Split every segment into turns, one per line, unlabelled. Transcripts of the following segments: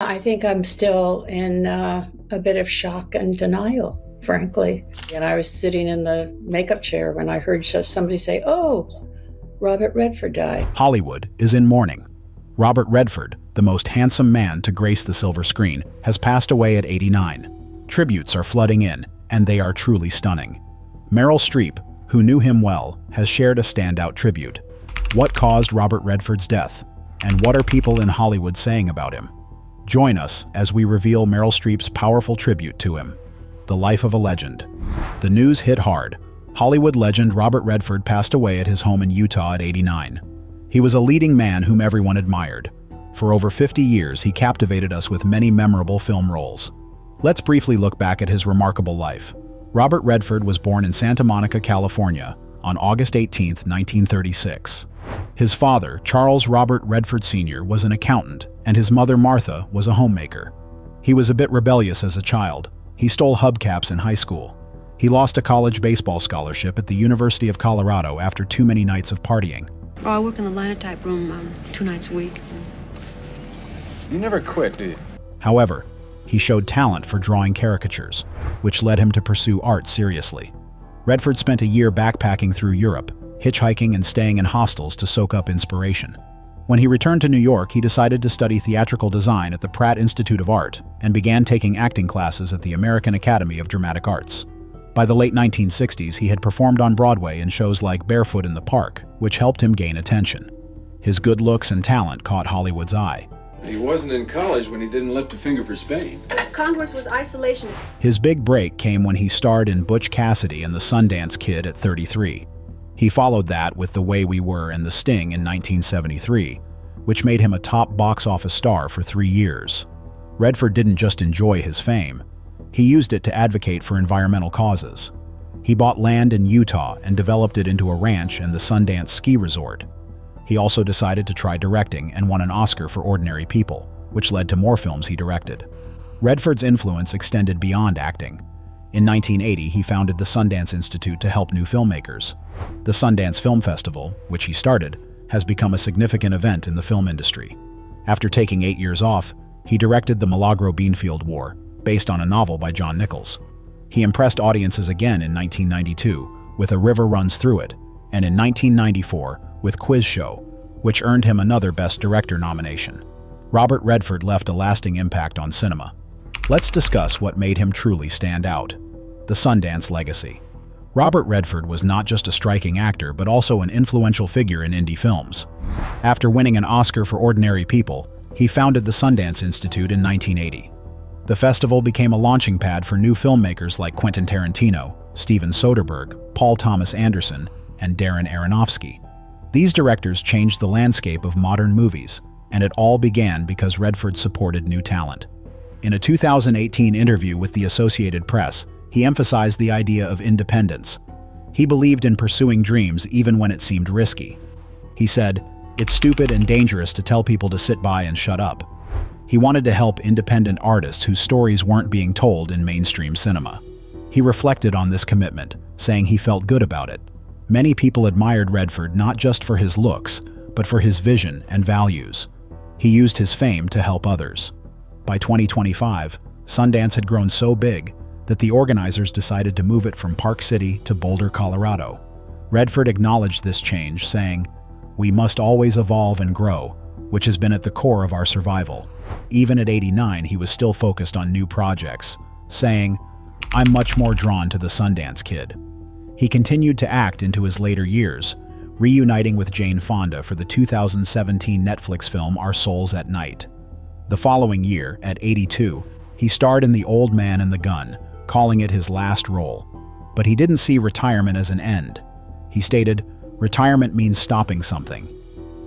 I think I'm still in a bit of shock and denial, frankly. And I was sitting in the makeup chair when I heard just somebody say, "Oh, Robert Redford died."
Hollywood is in mourning. Robert Redford, the most handsome man to grace the silver screen, has passed away at 89. Tributes are flooding in, and they are truly stunning. Meryl Streep, who knew him well, has shared a standout tribute. What caused Robert Redford's death? And what are people in Hollywood saying about him? Join us as we reveal Meryl Streep's powerful tribute to him. The life of a legend. The news hit hard. Hollywood legend Robert Redford passed away at his home in Utah at 89. He was a leading man whom everyone admired. For over 50 years, he captivated us with many memorable film roles. Let's briefly look back at his remarkable life. Robert Redford was born in Santa Monica, California, on August 18, 1936. His father, Charles Robert Redford Sr., was an accountant, and his mother, Martha, was a homemaker. He was a bit rebellious as a child. He stole hubcaps in high school. He lost a college baseball scholarship at the University of Colorado after too many nights of partying.
Oh, I work in the linotype room 2 nights a week.
You never quit, do you?
However, he showed talent for drawing caricatures, which led him to pursue art seriously. Redford spent a year backpacking through Europe, hitchhiking and staying in hostels to soak up inspiration. When he returned to New York, he decided to study theatrical design at the Pratt Institute of Art and began taking acting classes at the American Academy of Dramatic Arts. By the late 1960s, he had performed on Broadway in shows like Barefoot in the Park, which helped him gain attention. His good looks and talent caught Hollywood's eye.
He wasn't in college when he didn't lift a finger for Spain.
Congress was isolationist.
His big break came when he starred in Butch Cassidy and the Sundance Kid at 33. He followed that with The Way We Were and The Sting in 1973, which made him a top box office star for 3 years. Redford didn't just enjoy his fame. He used it to advocate for environmental causes. He bought land in Utah and developed it into a ranch and the Sundance ski resort. He also decided to try directing and won an Oscar for Ordinary People, which led to more films he directed. Redford's influence extended beyond acting. In 1980, he founded the Sundance Institute to help new filmmakers. The Sundance Film Festival, which he started, has become a significant event in the film industry. After taking 8 years off, he directed The Milagro Beanfield War, based on a novel by John Nichols. He impressed audiences again in 1992 with A River Runs Through It, and in 1994 with Quiz Show, which earned him another Best Director nomination. Robert Redford left a lasting impact on cinema. Let's discuss what made him truly stand out. The Sundance legacy. Robert Redford was not just a striking actor, but also an influential figure in indie films. After winning an Oscar for Ordinary People, he founded the Sundance Institute in 1980. The festival became a launching pad for new filmmakers like Quentin Tarantino, Steven Soderbergh, Paul Thomas Anderson, and Darren Aronofsky. These directors changed the landscape of modern movies, and it all began because Redford supported new talent. In a 2018 interview with the Associated Press, he emphasized the idea of independence. He believed in pursuing dreams even when it seemed risky. He said, "It's stupid and dangerous to tell people to sit by and shut up." He wanted to help independent artists whose stories weren't being told in mainstream cinema. He reflected on this commitment, saying he felt good about it. Many people admired Redford not just for his looks, but for his vision and values. He used his fame to help others. By 2025, Sundance had grown so big that the organizers decided to move it from Park City to Boulder, Colorado. Redford acknowledged this change, saying, "We must always evolve and grow, which has been at the core of our survival." Even at 89, he was still focused on new projects, saying, "I'm much more drawn to the Sundance Kid." He continued to act into his later years, reuniting with Jane Fonda for the 2017 Netflix film Our Souls at Night. The following year, at 82, he starred in The Old Man and the Gun, calling it his last role. But he didn't see retirement as an end. He stated, "Retirement means stopping something.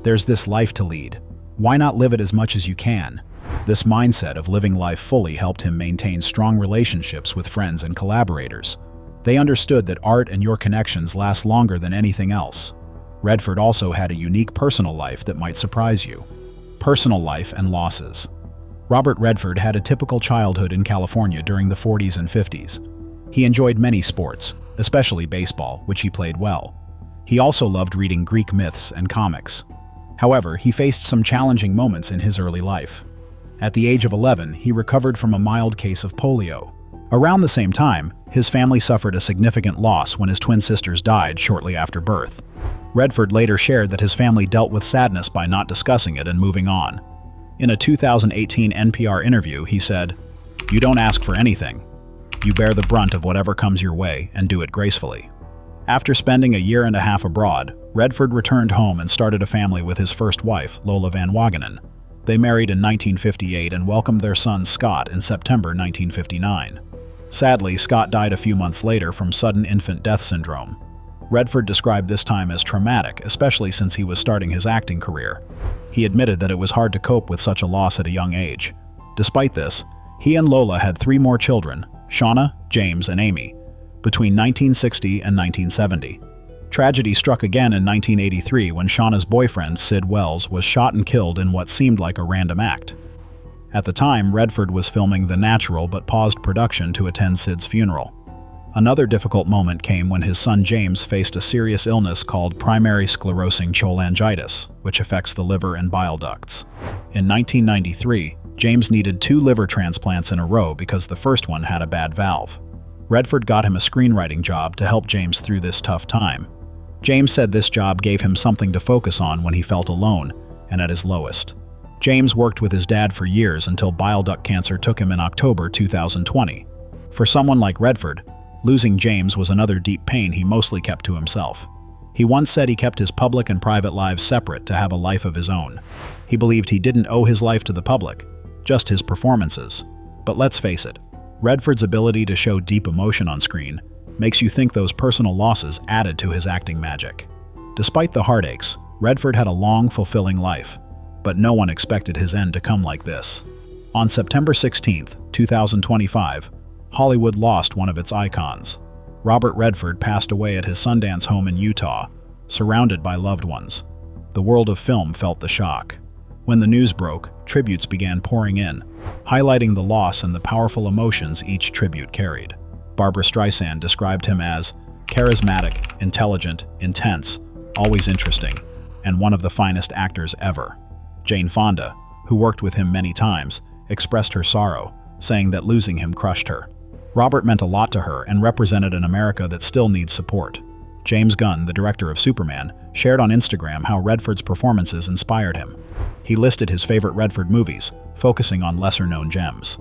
There's this life to lead. Why not live it as much as you can?" This mindset of living life fully helped him maintain strong relationships with friends and collaborators. They understood that art and your connections last longer than anything else. Redford also had a unique personal life that might surprise you. Personal life and losses. Robert Redford had a typical childhood in California during the 40s and 50s. He enjoyed many sports, especially baseball, which he played well. He also loved reading Greek myths and comics. However, he faced some challenging moments in his early life. At the age of 11, he recovered from a mild case of polio. Around the same time, his family suffered a significant loss when his twin sisters died shortly after birth. Redford later shared that his family dealt with sadness by not discussing it and moving on. In a 2018 NPR interview, he said, "You don't ask for anything. You bear the brunt of whatever comes your way and do it gracefully." After spending a year and a half abroad, Redford returned home and started a family with his first wife, Lola Van Wagenen. They married in 1958 and welcomed their son Scott in September 1959. Sadly, Scott died a few months later from sudden infant death syndrome. Redford described this time as traumatic, especially since he was starting his acting career. He admitted that it was hard to cope with such a loss at a young age. Despite this, he and Lola had 3 more children, Shauna, James, and Amy, between 1960 and 1970. Tragedy struck again in 1983 when Shauna's boyfriend, Sid Wells, was shot and killed in what seemed like a random act. At the time, Redford was filming The Natural but paused production to attend Sid's funeral. Another difficult moment came when his son James faced a serious illness called primary sclerosing cholangitis, which affects the liver and bile ducts. In 1993, James needed 2 liver transplants in a row because the first one had a bad valve. Redford got him a screenwriting job to help James through this tough time. James said this job gave him something to focus on when he felt alone and at his lowest. James worked with his dad for years until bile duct cancer took him in October 2020. For someone like Redford, losing James was another deep pain he mostly kept to himself. He once said he kept his public and private lives separate to have a life of his own. He believed he didn't owe his life to the public, just his performances. But let's face it, Redford's ability to show deep emotion on screen makes you think those personal losses added to his acting magic. Despite the heartaches, Redford had a long, fulfilling life, but no one expected his end to come like this. On September 16, 2025, Hollywood lost one of its icons. Robert Redford passed away at his Sundance home in Utah, surrounded by loved ones. The world of film felt the shock. When the news broke, tributes began pouring in, highlighting the loss and the powerful emotions each tribute carried. Barbra Streisand described him as charismatic, intelligent, intense, always interesting, and one of the finest actors ever. Jane Fonda, who worked with him many times, expressed her sorrow, saying that losing him crushed her. Robert meant a lot to her and represented an America that still needs support. James Gunn, the director of Superman, shared on Instagram how Redford's performances inspired him. He listed his favorite Redford movies, focusing on lesser-known gems.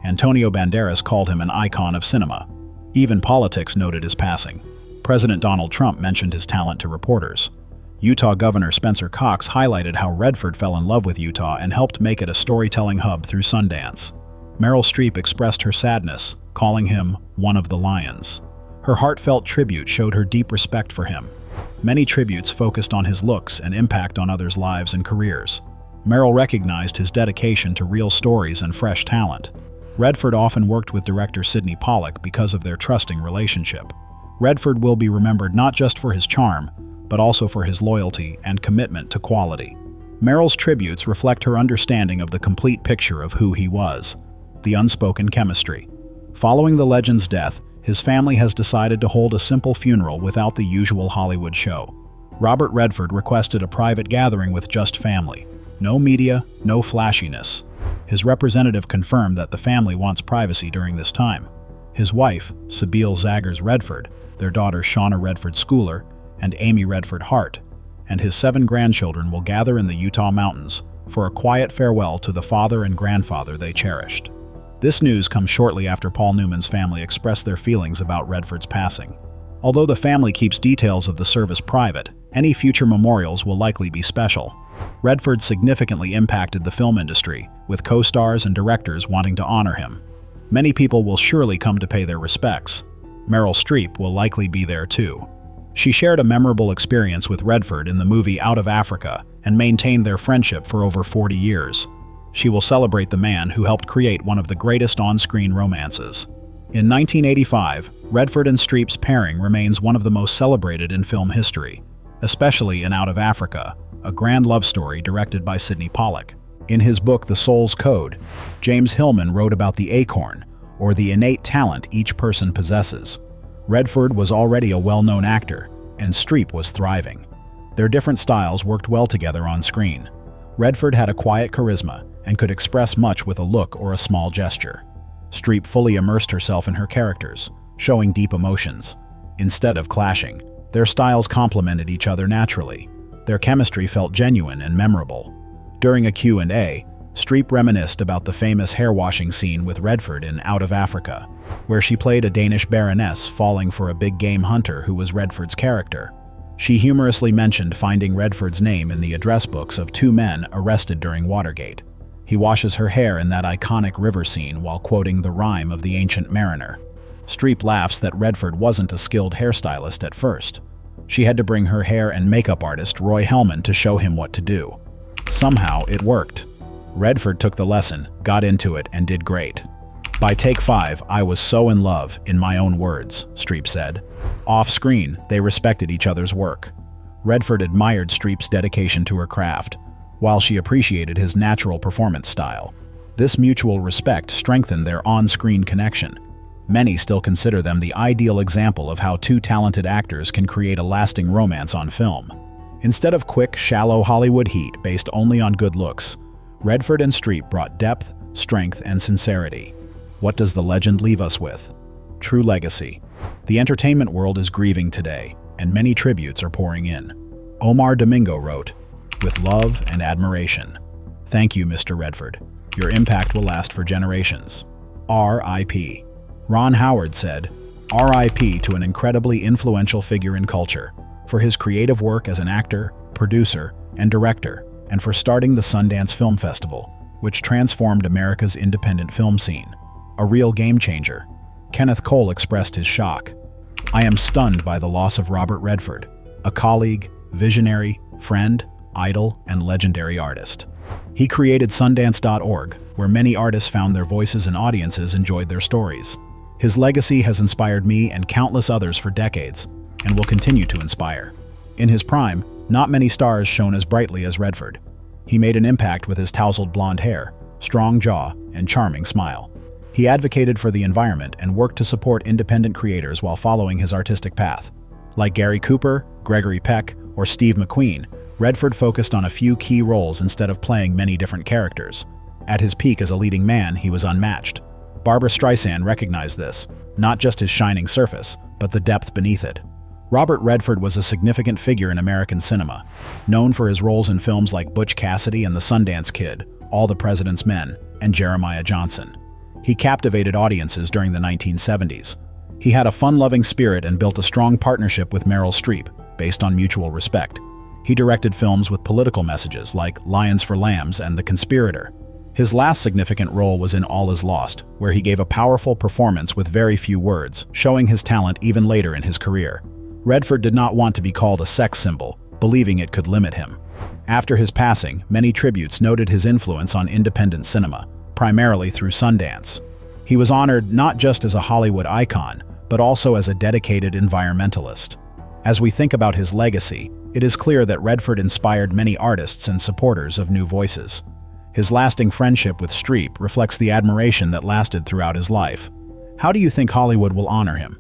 Antonio Banderas called him an icon of cinema. Even politics noted his passing. President Donald Trump mentioned his talent to reporters. Utah Governor Spencer Cox highlighted how Redford fell in love with Utah and helped make it a storytelling hub through Sundance. Meryl Streep expressed her sadness, calling him one of the lions. Her heartfelt tribute showed her deep respect for him. Many tributes focused on his looks and impact on others' lives and careers. Meryl recognized his dedication to real stories and fresh talent. Redford often worked with director Sidney Pollack because of their trusting relationship. Redford will be remembered not just for his charm, but also for his loyalty and commitment to quality. Meryl's tributes reflect her understanding of the complete picture of who he was, the unspoken chemistry. Following the legend's death, his family has decided to hold a simple funeral without the usual Hollywood show. Robert Redford requested a private gathering with just family. No media, no flashiness. His representative confirmed that the family wants privacy during this time. His wife, Sabine Zaggers Redford, their daughter Shauna Redford Schooler, and Amy Redford Hart, and his 7 grandchildren will gather in the Utah mountains for a quiet farewell to the father and grandfather they cherished. This news comes shortly after Paul Newman's family expressed their feelings about Redford's passing. Although the family keeps details of the service private, any future memorials will likely be special. Redford significantly impacted the film industry, with co-stars and directors wanting to honor him. Many people will surely come to pay their respects. Meryl Streep will likely be there too. She shared a memorable experience with Redford in the movie Out of Africa and maintained their friendship for over 40 years. She will celebrate the man who helped create one of the greatest on-screen romances. In 1985, Redford and Streep's pairing remains one of the most celebrated in film history, especially in Out of Africa, a grand love story directed by Sidney Pollack. In his book The Soul's Code, James Hillman wrote about the acorn, or the innate talent each person possesses. Redford was already a well-known actor, and Streep was thriving. Their different styles worked well together on screen. Redford had a quiet charisma, and could express much with a look or a small gesture. Streep fully immersed herself in her characters, showing deep emotions. Instead of clashing, their styles complemented each other naturally. Their chemistry felt genuine and memorable. During a Q&A, Streep reminisced about the famous hair-washing scene with Redford in Out of Africa, where she played a Danish baroness falling for a big game hunter who was Redford's character. She humorously mentioned finding Redford's name in the address books of two men arrested during Watergate. He washes her hair in that iconic river scene while quoting the rhyme of the Ancient Mariner. Streep laughs that Redford wasn't a skilled hairstylist at first. She had to bring her hair and makeup artist Roy Hellman to show him what to do. Somehow, it worked. Redford took the lesson, got into it, and did great. By take 5, I was so in love, in my own words, Streep said. Off-screen, they respected each other's work. Redford admired Streep's dedication to her craft, while she appreciated his natural performance style. This mutual respect strengthened their on-screen connection. Many still consider them the ideal example of how two talented actors can create a lasting romance on film. Instead of quick, shallow Hollywood heat based only on good looks, Redford and Streep brought depth, strength, and sincerity. What does the legend leave us with? True legacy. The entertainment world is grieving today, and many tributes are pouring in. Omar Domingo wrote, "With love and admiration. Thank you, Mr. Redford. Your impact will last for generations. R.I.P." Ron Howard said, "R.I.P. to an incredibly influential figure in culture, for his creative work as an actor, producer, and director, and for starting the Sundance Film Festival, which transformed America's independent film scene. A real game changer." Kenneth Cole expressed his shock. "I am stunned by the loss of Robert Redford, a colleague, visionary, friend, idol, and legendary artist. He created Sundance.org, where many artists found their voices and audiences enjoyed their stories. His legacy has inspired me and countless others for decades, and will continue to inspire. In his prime, not many stars shone as brightly as Redford. He made an impact with his tousled blonde hair, strong jaw, and charming smile. He advocated for the environment and worked to support independent creators while following his artistic path. Like Gary Cooper, Gregory Peck, or Steve McQueen, Redford focused on a few key roles instead of playing many different characters. At his peak as a leading man, he was unmatched. Barbra Streisand recognized this, not just his shining surface, but the depth beneath it. Robert Redford was a significant figure in American cinema, known for his roles in films like Butch Cassidy and the Sundance Kid, All the President's Men, and Jeremiah Johnson. He captivated audiences during the 1970s. He had a fun-loving spirit and built a strong partnership with Meryl Streep, based on mutual respect. He directed films with political messages like Lions for Lambs and The Conspirator. His last significant role was in All Is Lost, where he gave a powerful performance with very few words, showing his talent even later in his career. Redford did not want to be called a sex symbol, believing it could limit him. After his passing, many tributes noted his influence on independent cinema, primarily through Sundance. He was honored not just as a Hollywood icon, but also as a dedicated environmentalist. As we think about his legacy, it is clear that Redford inspired many artists and supporters of new voices. His lasting friendship with Streep reflects the admiration that lasted throughout his life. How do you think Hollywood will honor him?